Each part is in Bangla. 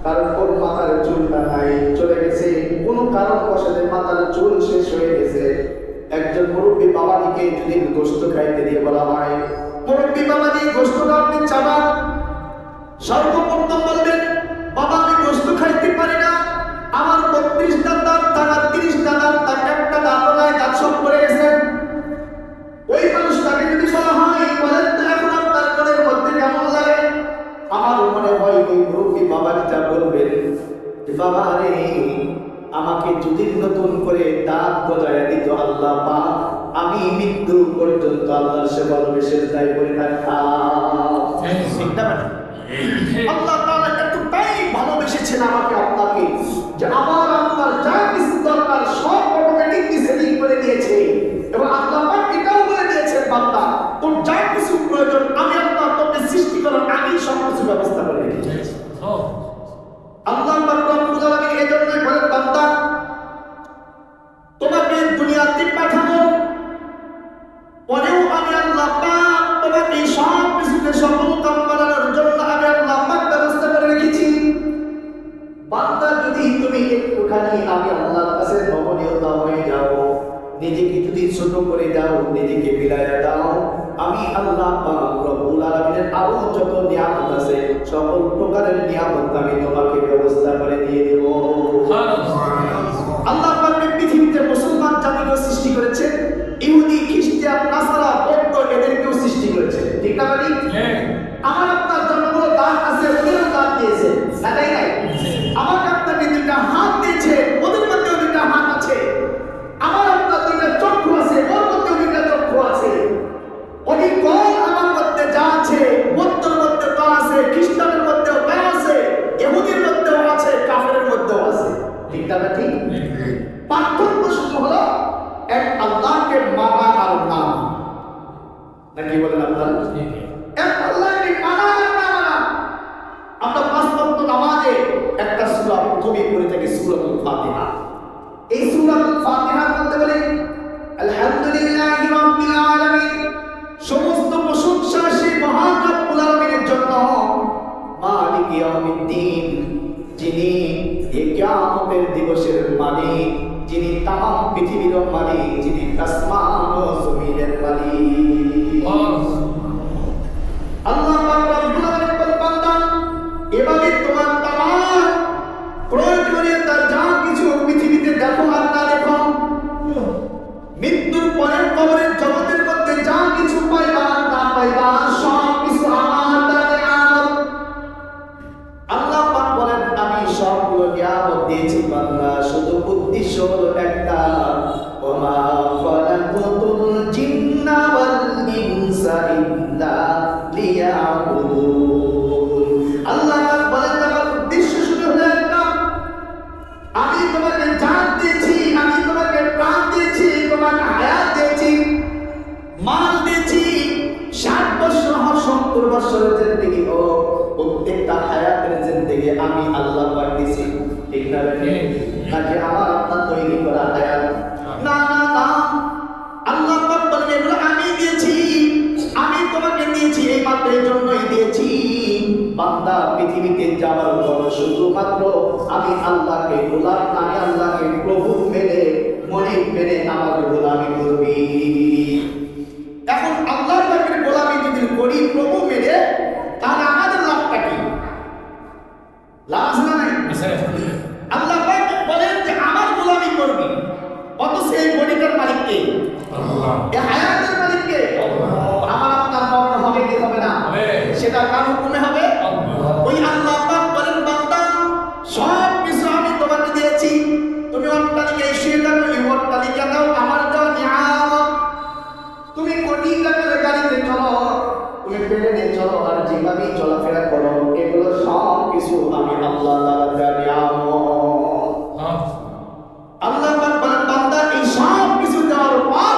কারণ ওর মাথার চুলটা নাই, চলে গেছে। কোনো কারণবশত মাথার চুল শেষ হয়ে গেছে। একজন মুরব্বী বাবাজিকে যদি গোশত খাইতে দিয়ে বলা হয়, মুরব্বী বাবাজি গোশতটা আপনি চাবান, সর্বপ্রথম বলবেন, বাবা আমি গোশত খাইতে পারি না, আমার 32টা দাঁত, টাকা 30টা দাঁত, টাকা একটা দাঁত নাই, দাঁত সব পড়ে গেছে। ওই মানুষটাকে যদি বলা হয়, বলেন তো এখন আপনার মনের মধ্যে কেমন লাগে? আমার মনে হয় ওই মুরব্বী বাবাজিটা বলবেন, বাবা রে, আমাকে যদি নতুন করে দাঁত গজায় দিত আল্লাহ পাক, আমি মৃত্যু পর্যন্ত আল্লাহর সেবাবেশের দায় করে থাকতাম। আল্লাহ তাআলা এতটাই ভালোবেসেছেন আমাকে আপনাকে যে আমার আপনার যা কিছু দরকার সব অটোমেটিকলি সেটিং করে দিয়েছে। এবং আল্লাহ পাক এটাও বলে দিয়েছেন, বান্দা তোর যা কিছু প্রয়োজন আমি আল্লাহ তোকে সৃষ্টি করার আগেই সব কিছু ব্যবস্থা করে রেখেছি। আল্লাহ পাক রব্বুল আলামিন এজন্যই বলেন, বান্দা তোমাকে দুনিয়াতে পাঠাবো, পরেও আমি আল্লাহ পাক তোমাকে সব কিছুতে সফলকাম বানানোর জন্য আমি আল্লাহ পাক ব্যবস্থা করে রেখেছি। বান্দা যদি তুমি একটুখানি আমি আল্লাহর কাছে নমনীয়তা হয়ে যাও, নিজেকে যদি ছোট করে দাও, নিজেকে বিলায়া দাও, আমি আল্লাহ পাক রব্বুল আলামিনের আরো যত নিয়ামত আছে সকল প্রকারের নিয়ামত আমি তোমাকে ব্যবস্থা করে দিয়ে দেব। আল্লাহ পাক পৃথিবীতে মুসলমান জাতিকে সৃষ্টি করেছেন, ইহুদি, খ্রিস্টান, নাসারা, বৌদ্ধ এদেরকেও সৃষ্টি করেছেন, ঠিক না ভাই? আমার আপনার জন্মগুলো দাঁত আছে, ওদেরও দাঁত দিয়েছে, না তাই নাই? আমাকে আপনাকে দুইটা হাত দিয়েছে, ওদের মধ্যেও দুইটা হাত আছে। আমার আপনার দুইটা চক্ষু আছে, ওর মধ্যেও দুইটা চক্ষু আছে। অনেক কল আমার মধ্যে যা আছে, বৌদ্ধর মধ্যে তা আছে, খ্রিস্টানের মধ্যেও তা আছে, ইহুদির মধ্যেও আছে, কাফেরের মধ্যেও আছে, ঠিক না ঠিক? পার্থক্য শুধু হলো এক আল্লাহকে মানা আর না, নাকি বলেন আপনারা? এক আল্লাহকে মানা আর না মানা। আমরা পাঁচ ওয়াক্ত নামাজে একটা সূরা প্রথমে পড়ে থাকি, সূরাতুল ফাতিহা। এই সূরাতুল ফাতিহার মধ্যে বলে আলহামদুলিল্লাহি রাব্বিল আলামিন, সমস্ত প্রশংসা সেই মহান রব্বুল আলামিনের জন্য, মালিক ইয়াউমিদ্দিন, যিনি এই কিয়ামতের দিবসের মালিক, যিনি তামাম পৃথিবীর মালিক, যিনি আসমান ও জমিনের মালিক। আল্লাহ পাক রব্বুল আলামিন বলেন, বান্দা এভাবে তোমার তামাম প্রয়োজনীয়তা যা কিছু পৃথিবীতে দেখো আর না দেখো, মৃত্যুর পরের কবরের জগতের মধ্যে যা কিছু পাইবা আর না পাইবা, সব কিছু আমার দ্বারা নিয়ামত। আল্লাহ পাক বলেন, আমি সবগুলো নিয়ামত দিয়েছি বান্দা, শুধু উদ্দেশ্য হলো একটা, ওমা খালাকাতুল জিন্না ওয়াল ইনসা ইল্লা লিয়াবুদুন। আল্লাহ পাক বলেন, আমার উদ্দেশ্য শুধু হলো একটা, আমি তোমাকে জান দিয়েছি, আমি তোমাকে প্রাণ দিয়েছি, তোমাকে হায়াত দিয়েছি, মাল দিয়েছি, 60 বছর হোক 70 বছরের জিন্দেগি হোক, প্রত্যেকটা হায়াতের জিন্দেগি আমি আল্লাহ পাক দিয়েছি, ঠিক না? নাকি আমার আপনার তৈরি করা হায়াত? না না না, আল্লাহ পাক বলেন এগুলো আমি দিয়েছি, আমি তোমাকে দিয়েছি, এই মাত্র এই জন্যই দিয়েছি। বান্দা পৃথিবীতে যাওয়ার পর শুধুমাত্র আমি আল্লাহকে গোলাম, আমি আল্লাহকে প্রভু মেনে মনে মেনে আমার গোলামি করবি। এখন আল্লাহ পাকের গোলামি যদি করি প্রভু মেনে, তাহলে আমাদের লাভটা কি? লাভ নাই। আল্লাহ পাক বলেন যে আমার গোলামি করবি, অথচ এই বডিটার মালিক কে? আল্লাহ। এই হায়াতের মালিক কে? আল্লাহ। আমার আপনার মরণ হবে কি হবে না? সেটা কার হুকুমে হবে? ওই আল্লাহ পাক বলেন, বান্দা সব কিছু আমি তোমাকে দিয়েছি, তুমি অট্টালিকা এসে যাবে, এই অট্টালিকা দাও আমার দেওয়া নিয়ামত। তুমি কোটি টাকার গাড়িতে চলো, তুমি প্লেনে চলো, আর যেভাবেই চলাফেরা করো, এগুলো সব কিছু আমি আল্লাহ তাআলার দেওয়া নিয়ামত। আল্লাহ পাক বলেন, বান্দা এই সব কিছু দেওয়ার পর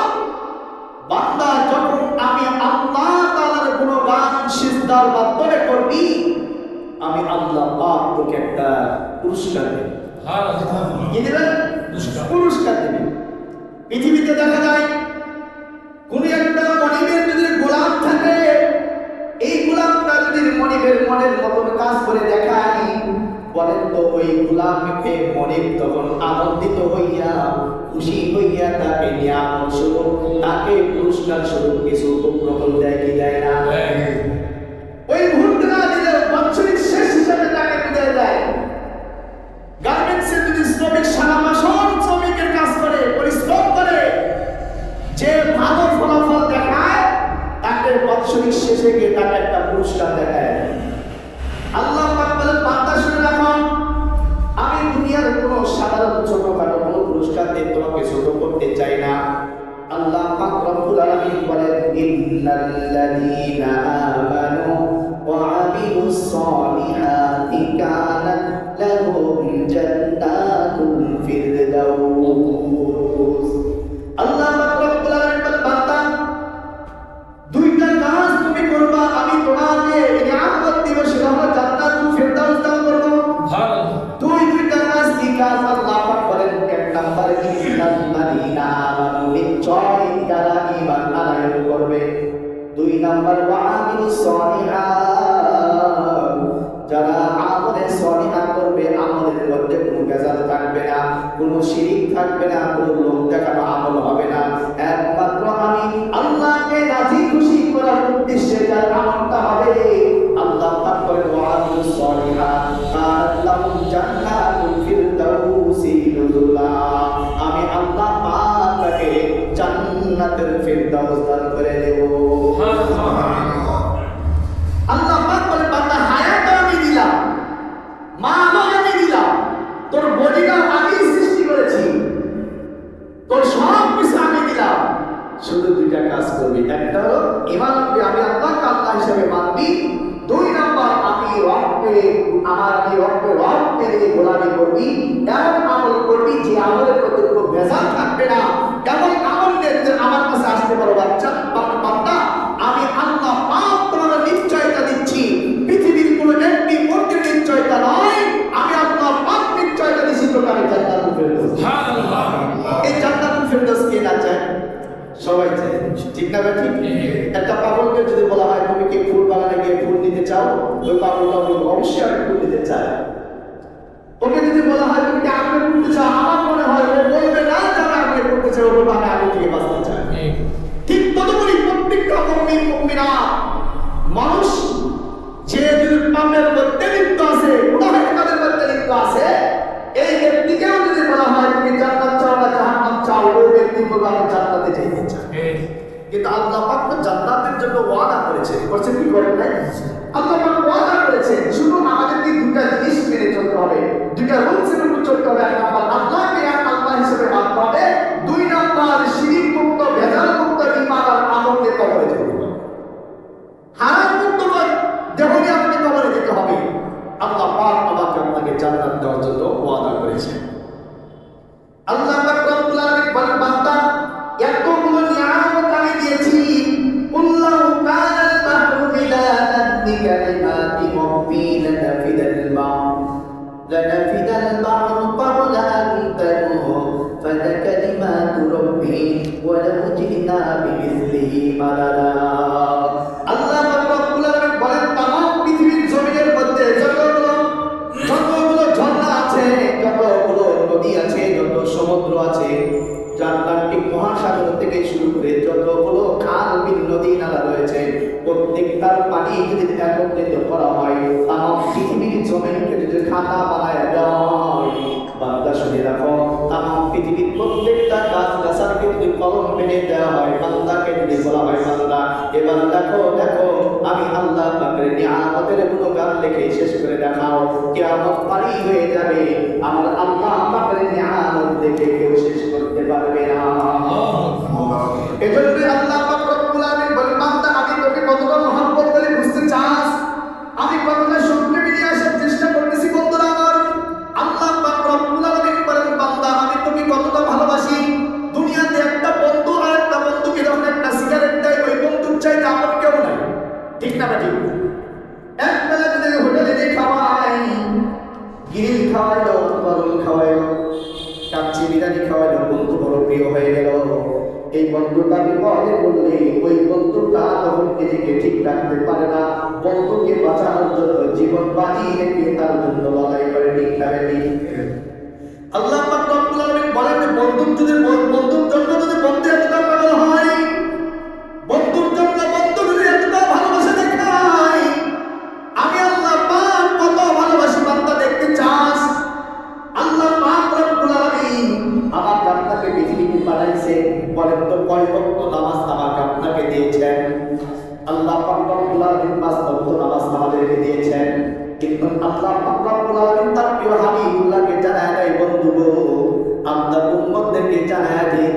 বান্দা যখন আমি আল্লাহ তাআলার গুণগান সিজদার মাধ্যমে করবি, আমি আল্লাহ পাক তোকে একটা পুরস্কার দেব। কি দেবেন? পুরস্কার দেবেন। পৃথিবীতে দেখা যায় কোন একটা মনিবের যদি গোলাম থাকে, এই গোলামটা যদি মনিবের মনের মতন কাজ করে দেখায়, বলেন তো ওই গোলামকে মনে তখন আনন্দিত হইয়া খুশি হইয়া তাকে নিয়ামত স্বরূপ তাকে পুরস্কার স্বরূপ কিছু উপগ্রহণ দেয় কি দেয় না? ওই মুহূর্তে না দিলে বাৎসরিক শেষ হিসাবে তাকে বিদায় দেয়। গার্মেন্টসে যদি শ্রমিক সারা মাসন শ্রমিকের কাজ করে পরিশ্রম করে যে ভালো ফলাফল দেখায় তাকে বাৎসরিক শেষে গিয়ে তাকে একটা পুরস্কার দেখায়। আল্লাহ পাক বলেন বান্দা শুনে রাখো, আমি দুনিয়ার কোনো সাধারণ ছোটখাটো কোনো পুরস্কার দিয়ে তোমাকে ছোট করতে চাই না। আল্লাহ পাক রব্বুল আলামিন বলেন ইন্নাল্লাযীনা আমানু ওয়া আমিলুস সলিহাতি কানাত লাহুম জান্নাতুল ফিরদাউস। আল্লাহ পাক রব্বুল আলামিন বলেন বান্দা দুইটা কাজ তুমি করবা, আমি তোমাকে নিয়ামত দিব, সেটা হলো জান্নাতুল ফিরদাউস দান করব। দুইটা কাজ কি কাজ? আল্লাহ পাক বলেন এক নাম্বার ইন্নাল্লাযীনা আমানু নিশ্চয় যারা ঈমান আনয়ন করবে। দুই নাম্বার ওয়া আমিলুস সলিহাত যারা আমলে সলিহা করবে, আমলের মধ্যে কোনো ভেজাল থাকবে না, কোনো শিরিক থাকবে না, কোনো লোক দেখানো আমল হবে না, একমাত্র আমি আল্লাহকে রাজি খুশি করার উদ্দেশ্যে যার আমলটা হবে। আল্লাহ পাক বলেন ওয়া আমিলুস সলিহাত লাহুম জান্নাতুল ফিরদাউসি নুজুলা, আমি আল্লাহ পাক তাকে জান্নাতুল ফিরদাউস দান করে দেব। আল্লাহ পাক বলেন বান্দা হায়াত আমি দিলাম, মালও আমি দিলাম, তোর বডিটা আমি সৃষ্টি করেছি, তোর সব কিছু আমি দিলাম, শুধু দুইটা কাজ করবি। একটা হলো ঈমান আনবি, আমি আল্লাহকে আল্লাহ হিসেবে মানবি। দুই নাম্বার আমি রব্বে নিয়ে গোলামি করবি, এমন আমল করবি যে আমলের মধ্যে কোনো ভেজাল থাকবে না। এমন আমল নিয়ে আমার কাছে আসতে পারো বাচ্চা বান্দা, আমি আল্লাহ পাক তোমার নিশ্চয়তা দিচ্ছি, পৃথিবীর কোনো ব্যক্তি মূর্তির নিশ্চয়তা নয়, আমি আল্লাহ পাক নিশ্চয়তা দিচ্ছি তোকে আমি জান্নাতুল ফিরদাউস। সুবহানাল্লাহ। এই জান্নাতুল ফিরদাউস কে না চায়? সবাই চায়, ঠিক না ভাই? ঠিক। একটা পাগলকে যদি বলা হয় তুমি কি ফুল বাগানে গিয়ে ফুল নিতে চাও, ওই পাগলটা বলবে অবশ্যই আমি ফুল নিতে চাই। ওকে যদি বলা হয় তুমি কি আগে করতে চাও, আমার মনে হয় ও বলবে না যে আমি আগে করতে চাই, ও বলবে আমি আগে থেকে বাঁচতে চাই। ঠিক ততক্ষণই প্রত্যেকটা মুমিন মুমিনা মানুষ যে পাপের মধ্যে লিপ্ত আছে, গুনাহের কাজের মধ্যে লিপ্ত আছে, এই ব্যক্তিকেও যদি বলা হয় তুমি জান্নাত চাও না জাহান্নাম চাও, ওই ব্যক্তি বলবে আমি জান্নাতে যেতে চাই। কিন্তু আল্লাহ পাক তো জান্নাতের জন্য ওয়াদা করেছে, করছে কি করেন নাই? আল্লাহ পাক ওয়াদা করেছে, শুধু আমাদেরকে দুইটা জিনিস মেনে চলতে হবে, দুইটা রুলসের উপর চলতে হবে। এক নাম্বার আল্লাহকে এক আল্লাহ হিসেবে মানতে হবে, দুই নাম্বার শিরিক মুক্ত ভেজাল মুক্ত ঈমান আর আমলকে কবরে যেতে হবে, হারাম মুক্ত দেহ নিয়ে আপনি কবরে যেতে হবে। আল্লাহ পাক আমাকে আপনাকে জান্নাত দেওয়ার জন্য ওয়াদা করেছে। আল্লাহ পাক রব্বুল আলামিন বলেন বান্দা এতগুলো নিয়ামত আমি দিয়েছি, কুল্লাহু কানাল বাহরু মিদাদান লিকালিমাতি রাব্বি লানাফিদাল বাহরু ক্বাবলা আন তানফাদা কালিমাতু রাব্বি ওয়ালাউ জি'না বিমিসলিহি মাদাদা। আল্লাহ পাক রব্বুল আলামিন বলেন তামাম পৃথিবীর জমিনের মধ্যে যতগুলো ঝর্ণা আছে, যতগুলো নদী আছে, যত সমুদ্র আছে, আটলান্টিক মহাসাগর থেকে শুরু করে যতগুলো খাল বিল নদী নালা রয়েছে, প্রত্যেকটার পানি যদি একত্রিত করা হয়, তামাম পৃথিবীর জমিনকে যদি খাতা বানায় দেওয়া হয়, বান্দা শুনে রাখো, তামাম পৃথিবীর প্রত্যেকটা গাছ গাছাকে যদি কলম বেঁধে দেওয়া হয়, বান্দাকে যদি বলা হয় বান্দা এবার দেখো দেখো আমি আল্লাহ পাকের নিয়ামতের গুণগান লিখে শেষ করে দেখাও, কিয়ামত পারি হয়ে যাবে, আমার আল্লাহ পাকের নিয়ামত দেখে কেউ শেষ করতে পারবে না। এজন্য আল্লাহ পাক রব্বুল আলামিন বলেন বান্দা আমি তোকে কতটা মহব্বত করে বুঝতে চাস, আমি কতটা সত্যি বেরিয়ে আসার চেষ্টা করতেছি বন্ধুরা আমার। আল্লাহ পাক রব্বুল আলামিন বলেন বান্দা আমি তোকে কতটা ভালোবাসি। দুনিয়াতে একটা বন্ধু আর একটা বন্ধুকে যখন একটা সিগারেট দেয়, ওই বন্ধুর চাইতে আপন কেউ নাই, ঠিক না ঠিক? এক বেলা যদি হোটেলে গিয়ে খাওয়াই, গিরিল খাওয়াইলো, তরল খাওয়াইলো, কাচ্চি বিরিয়ানি খাওয়াইলো, বন্ধু বড় প্রিয় হয়ে গেল। এই বন্ধুটা বিপদে বললে ওই বন্ধুটা তখন নিজেকে ঠিক রাখতে পারে না, বন্ধুকে বাঁচানোর জন্য জন্য জীবন বাজি রেখে তার জন্য লড়াই করে ঠিক থাকে। আল্লাহ পাক রব্বুল আলামিন বলেন যে বন্ধুর জন্য যদি বন্ধু এতটা পাগল হয়, বন্ধুর জন্য বন্ধু যদি এতটা ভালোবাসা দেখায়, আমি আল্লাহ পাক কত ভালোবাসি বান্দা দেখতে চাস। আল্লাহ পাক রব্বুল আলামিন আমাকে আপনাকে পৃথিবীতে পাঠাইছে, বলেন তো কয় ওয়াক্ত নামাজ আমাকে আপনাকে দিয়েছেন? আল্লাহ পাক রব্বুল আলামিন 5 ওয়াক্ত নামাজ আমাদেরকে দিয়েছেন, কিন্তু আল্লাহ পাক রব্বুল আলামিন তার প্রিয় হাবিবুল্লাহকে জানায় দেয়, বন্ধু গো আপনার উম্মতদেরকে জানায় দিন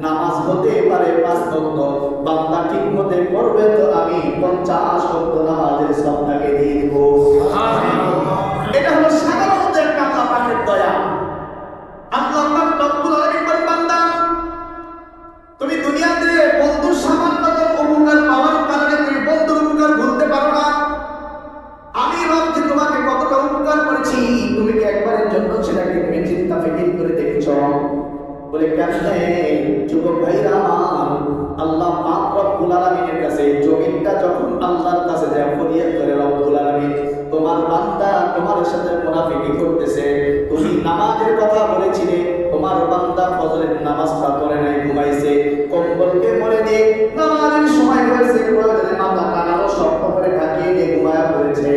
নামাজ হতে পারে 5 ওয়াক্ত, বান্দা ঠিকমতো পড়বে তো আমি 50 ওয়াক্ত নামাজের সওয়াব তাকে দিয়ে দেব। সুবহানাল্লাহ। এটা হলো সাধারণত একটা আল্লাহ পাকের দয়া। আল্লাহ পাক রব্বুল আলামিন বলেন, বান্দা তুমি দুনিয়াতে বন্ধুর সামান্যতম উপকার পাওয়ার কারণে তুমি বন্ধুর উপকার ভুলতে পারো না। আমি রব যে তোমাকে কতটা উপকার করেছি তুমি কি একবারের জন্য সেটাকে তুমি চিন্তা ফিকির করে দেখেছো? বলে কেমনে? যুবক ভাইরা আমার, আল্লাহ পাক রব্বুল আলামিনের কাছে জমিনটা যখন আল্লাহর কাছে যায় ফরিয়াদ করে, রব্বুল আলামিন তোমার বান্দা তোমার সাথে মুনাফিকি করতেছে, তুমি নামাজের কথা বলেছিলে, তোমার বান্দা ফজরের নামাজটা পড়ে নাই, ঘুমাইছে, কম্বলকে মরে দিয়ে নামাজের সময় হয়েছে, প্রয়োজনে মাথা কানারও শক্ত করে ঢাকিয়ে দিয়ে ঘুমায়া পড়েছে।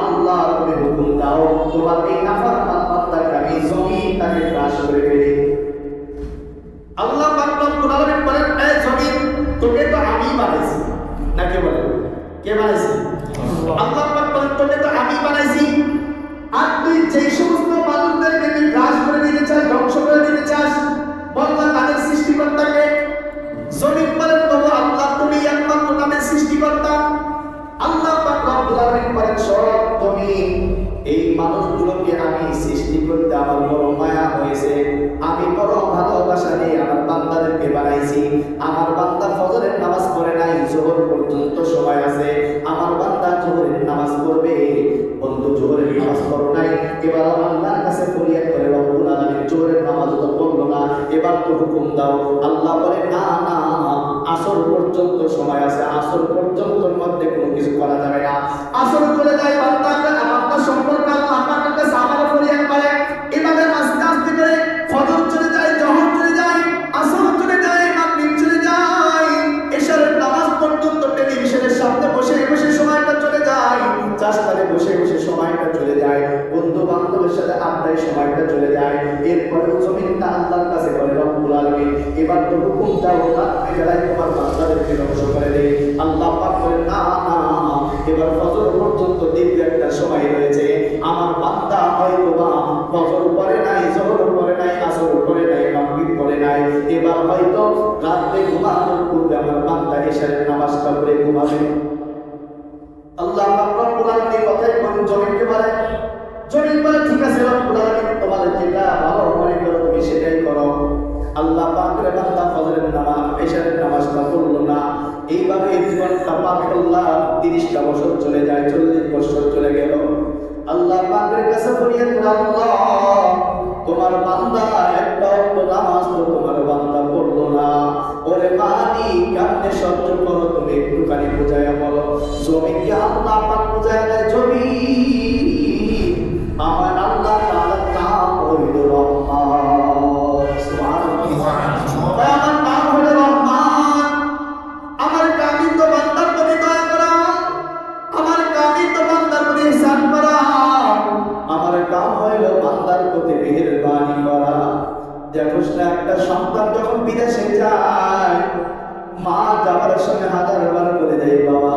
আল্লাহ তুমি হুকুম দাও তোমার এই নাফরমান বান্দাকে আমি জমিন তাকে গ্রাস করে ফেলি। আল্লাহ পাক রব্বুল আলামিন বলেন, এই জমিন তোকে তো আমি বানাইছি, না কে বলে? কে বানাইছে? আল্লাহ পাক বলেন তোকে তো আমি বানাইছি, আর তুই যেই সমস্ত মানুষদেরকে তুই গ্রাস করে দিতে চাস, ধ্বংস করে দিতে চাস, বললা তাদের সৃষ্টিকর্তাকে। জমিন বলেন তবু আল্লাহ তুমি একমাত্র তাদের সৃষ্টিকর্তা। আল্লাহ পাক রব্বুল আলামিন বলেন, সব তুমি এই মানুষগুলোকে আমি সৃষ্টি করতে আমার বড় মায়া হয়েছে, আমি বড় ভালোবাসা নিয়ে আমার বান্দাদেরকে বানাইছি। আমার বান্দা ফজরের নামাজ পড়ে নাই, যোহর পর্যন্ত সময় আছে, আমার বান্দা যোহরের নামাজ পড়বে। বন্ধু যোহরের নামাজ পড়ো নাই, এবার আল্লাহর কাছে ফরিয়াদ করে, রব্বুল আলামিন যোহরের নামাজ তো পড়লো না, এবার তো হুকুম দাও। আল্লাহ বলে, না না, আসর পর্যন্ত সময় আছে, আসর পর্যন্তর মধ্যে কোনো কিছু করা যাবে না। আসর চলে যায়, বান্দা সম্পর্কে আল্লাহ আপনার কাছে আমার ফরিয়াদ করে, এভাবে আস্তে আস্তে করে ফজর চলে যায়, জোহর চলে যায়, আসর চলে যায়, মাগরিব চলে যায়, এশারের নামাজ পর্যন্ত টেলিভিশনের সামনে বসে বসে সময়টা চলে যায়, চাষাবাদে বসে বসে সময়টা চলে যায়, বন্ধু বান্ধবের সাথে আড্ডায় সময়টা চলে যায়। এরপরে জমিনটা আল্লাহর কাছে বলে, রব্বুল আলামিন এবার তো হুকুম দাও রাত্রি বেলায় তোমার বান্দাদেরকে ধ্বংস করে দে। আল্লাহ পাক বলেন, না না, এবার ফজর পর্যন্ত দীর্ঘ একটা সময় রয়েছে, আমার বান্দা হয়তো বা ফজর পড়ে নাই, যোহর পড়ে নাই, আসর পড়ে নাই, মাগরিব পড়ে নাই, এবার হয়তো রাতে ঘুমানোর পূর্বে আমার বান্দা এশারের নামাজটা পড়ে ঘুমাবে। আল্লাহ পাক রব্বুল আলামিন কথাই কোন জমিনকে বলে, জমিন বলে ঠিক আছে রব্বুল আলামিন তোমাদের যেটা ভালো মনে করো তুমি সেটাই করো। আল্লাহ পাকের বান্দা ফজরের নামাজ এশারের নামাজটা পড়লো না, এইভাবে জীবনটা পার করলাম, 30টা বছর চলে যায়, 40 বছর চলে গেল। আল্লাহ পাকের কাছে ফরিয়াদ করে, আল্লাহ তোমার বান্দা একটা ওয়াক্ত নামাজ তো তোমার বান্দা পড়লো না, ওরে মালিক কেমনে সহ্য করো তুমি একটুখানি বুঝাইয়া বলো। জমিনকে আল্লাহ পাক বুঝাইয়া দেয়, জমিন আমার আল্লাহ তাআলার নাম হইল রহমান। সুবহানাল্লাহ। আমার নাম হইল রহমান, আমার কামি তো বান্দার প্রতি দয়া করা, আমার কামি তো বান্দার প্রতি ihsan করা, আমার কাম হইল বান্দার প্রতি মেহেরবানি করা। দেখো একটা সন্তান যখন বিদেশে যায়, মা যাওয়ার সময় হাজারবার বলে দেয়, বাবা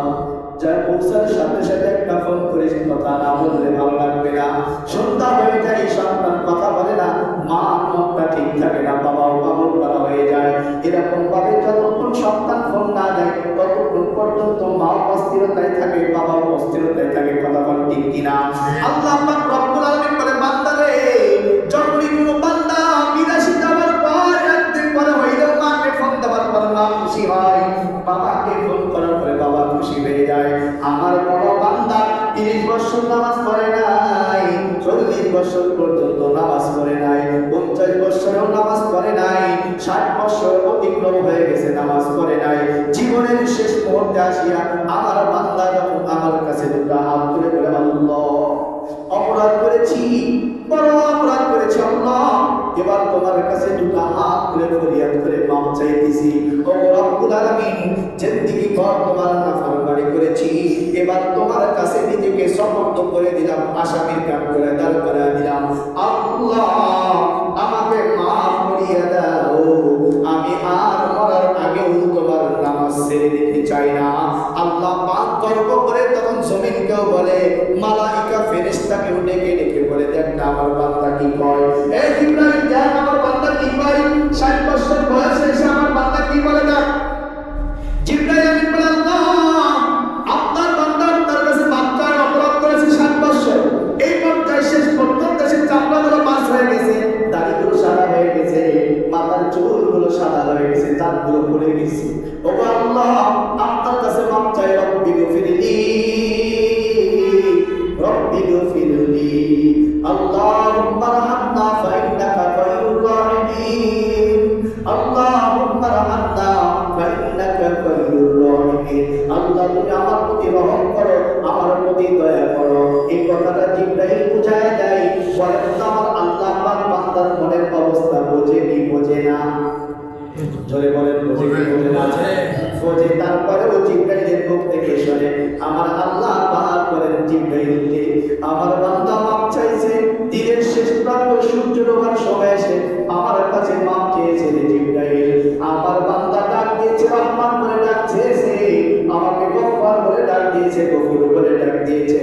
যার পৌঁছার সাথে সাথে একটা ফোন করে কথা না বললে ভালো লাগবে না। সন্তান হয়ে যায়, সন্তান কথা বলে না, মা মনটা ঠিক থাকে না, বাবাও পাগল করা হয়ে যায়। এরকম ভাবে যতক্ষণ সন্তান ফোন না দেয় ততক্ষণ পর্যন্ত মা অস্থিরতায় থাকে, বাবাও অস্থিরতায় থাকে। কথা বল ঠিক কিনা? আল্লাহ পাক রব্বুল আলামিন বলে, বান্দারে যখনই কোনো বান্দা বিদেশে যাওয়ার পর একদিন পরে হইল মাকে ফোন দেওয়ার পর মা খুশি হয়, বাবাকে ফোন করার পরে বাবা খুশি হয়ে যায়। আমার বড় বান্দা 30 বছর নামাজ পড়ে নাই, 40 বছর পর্যন্ত নামাজ পড়ে নাই, 50 বছরেও নামাজ পড়ে নাই, 60 বছর অতিক্রম হয়ে গেছে নামাজ পড়ে নাই। জীবনের শেষ মুহূর্তে আসিয়া আমার বান্দা যখন আমার কাছে দুটো হাত তুলে বলে, জিন্দেগি ভর তোমার নাফরমানি করেছি, এবার তোমার কাছে নিজেকে সমর্থ করে দিলাম, আসামির কাঠ করে দাঁড় করে দিলাম। আল্লাহ আমাকে মাফ করিয়ে দাও, আমি আর মরার আগেও তোমার নামাজ ছেড়ে দিতে চাই না। আল্লাহ পাক গর্ব করে তখন জমিনকেও বলে, মালাইকা ফেরেশতাকে ডেকে ডেকে বলে, দেখ না আমার বান্দা কি কয়। এই জিবরাইল দেখ আমার বান্দা কি কয়, 60 বছর বয়সে এসে আমার বান্দা কি বলে। দেখ জিবরাইল আমিন বলে, আল্লাহ আপনার বান্দা তার কাছে বাচ্চার অপরাধ করেছে 60 বছর, এই পর্যায়ে শেষ পর্যন্ত সে চামড়াগুলো মাছ হয়ে গেছে, দাড়িগুলো সাদা হয়ে গেছে, মাথার চুলগুলো সাদা হয়ে গেছে, দাঁতগুলো পড়ে গেছে। ও আল্লাহ আপনার কাছে মাপ চাই, রব্বি গফিরলি রব্বি গফিরলি আল্লাহুম্মা রহমনা ফাইন্নাকা খায়রুর রাহিমিন আল্লাহুম্মা রহমনা ফাইন্নাকা খায়রুর রাহিমিন। আল্লাহ তুমি আমার প্রতি রহম করো, আমার প্রতি দয়া করো। এই কথাটা জিবরাইল বুঝায় দেয়। বলেন তো আমার আল্লাহ পাক বান্দার মনের অবস্থা বোঝে কি বোঝে না? জোরে বলেন বোঝে কি বোঝে না? বোঝে। তারপরেও জিবরাইলের মুখ থেকে শুনে আমার আল্লাহ পাক বলেন জিবরাইলকে, আমার বান্দা মাপ চাইছে, দিনের শেষ প্রান্ত সূর্য ডোবার সময় এসে আমার কাছে মাপ চেয়েছে রে জিবরাইল। আমার বান্দা ডাক দিয়েছে রহমান বলে ডাক চেয়েছে, আমাকে গফফার বলে ডাক দিয়েছে, গফুর বলে ডাক দিয়েছে,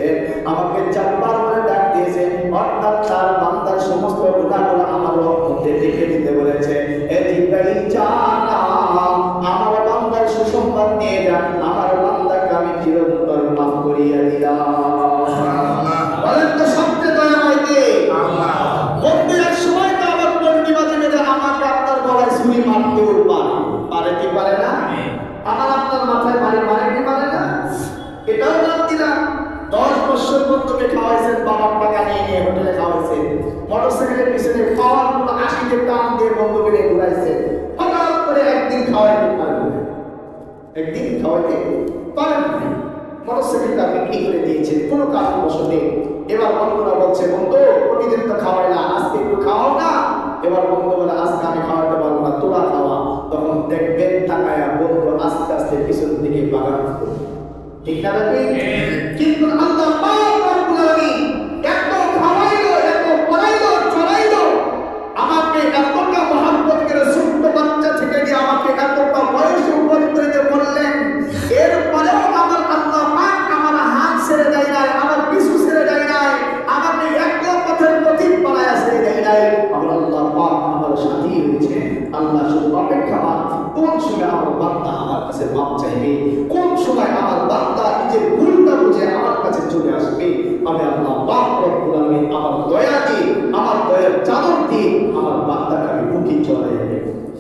আমাকে জাব্বার বলে ডাক দিয়েছে, অর্থাৎ তার বান্দার সমস্ত গুনাহগুলো আমার মধ্যে লিখে দিতে বলেছে। এ জিবরাইল জানা আমার বান্দার সুসংবাদ নিয়ে যা, আমার বান্দাকে আমি চিরন্তর মাফ করিয়া দিলাম। বলেন তো সবচেয়ে দয়াময় কে? আল্লাহ। বলতে এক সময় তো আমার পল্লী মাঝে মেঝে আমাকে আপনার গলায় ছুরি মারতেও পারে কি পারে না? আমার আপনার মাথায় মারে কি পারে না? এটাও বাদ দিলাম, 10 বছর পর্যন্ত খাওয়াইছেন, বাবার টাকা নিয়ে নিয়ে হোটেলে খাওয়াইছেন, মোটরসাইকেলের পিছনে খাওয়ার মতো 80 টান দিয়ে বন্ধ করে ঘুরাইছে। হঠাৎ করে একদিন খাওয়াইতে পারবেন, একদিন খাওয়াইতে পারেন না, মোটরসাইকেলটা বিক্রি করে দিয়েছেন কোনো কারণবশতে। এবার বন্ধুরা বলছে, বন্ধু প্রতিদিন তো খাওয়াই না, আজকে একটু খাওয়াও না। এবার বন্ধু বলে, আজকে আমি খাওয়াতে পারবো না, তোরা খাওয়া। তখন দেখবেন তাকায়া বন্ধু আস্তে আস্তে পিছন দিকে বাগান করবে, ঠিক না? কিন্তু আল্লাহ পাক রব্বুল আলামিন এত খাওয়াইলো, এত পড়াইলো, চড়াইলো, আমাকে এতটা মহব্বত করে ছোট্ট বাচ্চা থেকে দিয়ে আমাকে এতটা বয়সে উপনীত করলেন। এরপরেও আমার আল্লাহ পাক আমার হাত ছেড়ে দেয় নাই, আমার পিছু ছেড়ে দেয় নাই, আমাকে একলা পথের পথিক বানায়া ছেড়ে দেয় নাই। আমার আল্লাহ পাক আমার সাথী হয়েছে। আল্লাহ শুধু অপেক্ষামান, কোন সময় আমার বান্দা আমার কাছে মাপ চাইবে, কোন সময় আমার বান্দা নিজের ভুলটা বুঝে আমার কাছে চলে আসবে। আমি আল্লাহ পাক রব্বুল আলামিন আমার দয়া দিয়ে, আমার দয়ার চাদর দিয়ে আমার বান্দাকে আমি বুকে জড়াই